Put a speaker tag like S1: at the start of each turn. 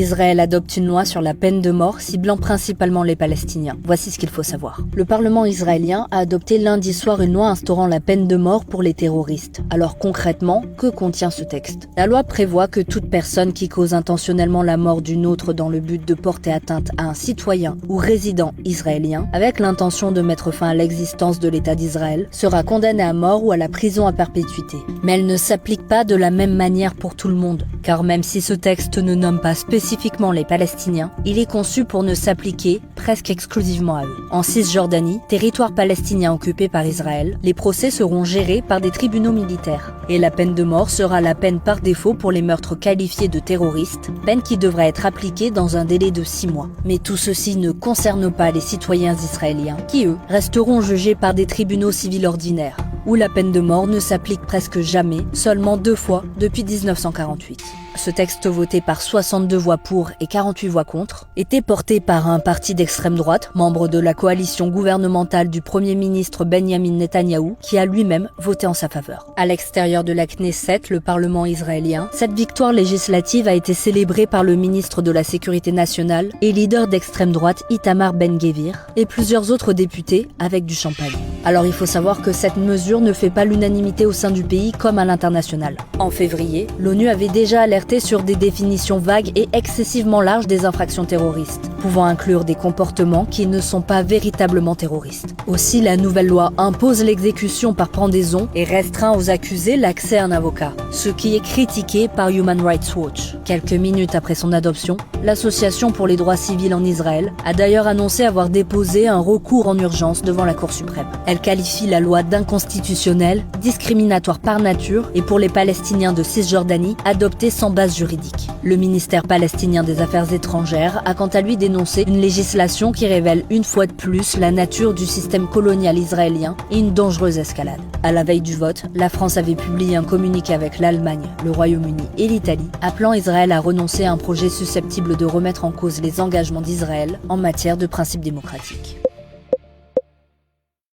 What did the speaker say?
S1: Israël adopte une loi sur la peine de mort ciblant principalement les Palestiniens. Voici ce qu'il faut savoir. Le Parlement israélien a adopté lundi soir une loi instaurant la peine de mort pour les terroristes. Alors concrètement, que contient ce texte? La loi prévoit que toute personne qui cause intentionnellement la mort d'une autre dans le but de porter atteinte à un citoyen ou résident israélien, avec l'intention de mettre fin à l'existence de l'État d'Israël, sera condamnée à mort ou à la prison à perpétuité. Mais elle ne s'applique pas de la même manière pour tout le monde, car même si ce texte ne nomme pas spécifiquement les Palestiniens, il est conçu pour ne s'appliquer presque exclusivement à eux. En Cisjordanie, territoire palestinien occupé par Israël, les procès seront gérés par des tribunaux militaires. Et la peine de mort sera la peine par défaut pour les meurtres qualifiés de terroristes, peine qui devrait être appliquée dans un délai de 6 mois. Mais tout ceci ne concerne pas les citoyens israéliens, qui eux, resteront jugés par des tribunaux civils ordinaires, où la peine de mort ne s'applique presque jamais, seulement 2 fois depuis 1948. Ce texte voté par 62 voix pour et 48 voix contre était porté par un parti d'extrême droite, membre de la coalition gouvernementale du Premier ministre Benjamin Netanyahou, qui a lui-même voté en sa faveur. À l'extérieur de la Knesset, le Parlement israélien, cette victoire législative a été célébrée par le ministre de la Sécurité nationale et leader d'extrême droite Itamar Ben-Gvir et plusieurs autres députés avec du champagne. Alors il faut savoir que cette mesure ne fait pas l'unanimité au sein du pays comme à l'international. En février, l'ONU avait déjà alerté sur des définitions vagues et excessivement larges des infractions terroristes, pouvant inclure des comportements qui ne sont pas véritablement terroristes. Aussi, la nouvelle loi impose l'exécution par pendaison et restreint aux accusés l'accès à un avocat, ce qui est critiqué par Human Rights Watch. Quelques minutes après son adoption, l'Association pour les droits civils en Israël a d'ailleurs annoncé avoir déposé un recours en urgence devant la Cour suprême. Elle qualifie la loi d'inconstitutionnelle, discriminatoire par nature et pour les Palestiniens de Cisjordanie, adoptée sans base juridique. Le ministère palestinien des Affaires étrangères a quant à lui dénoncé une législation qui révèle une fois de plus la nature du système colonial israélien et une dangereuse escalade. À la veille du vote, la France avait publié un communiqué avec l'Allemagne, le Royaume-Uni et l'Italie, appelant Israël à renoncer à un projet susceptible de remettre en cause les engagements d'Israël en matière de principes démocratiques.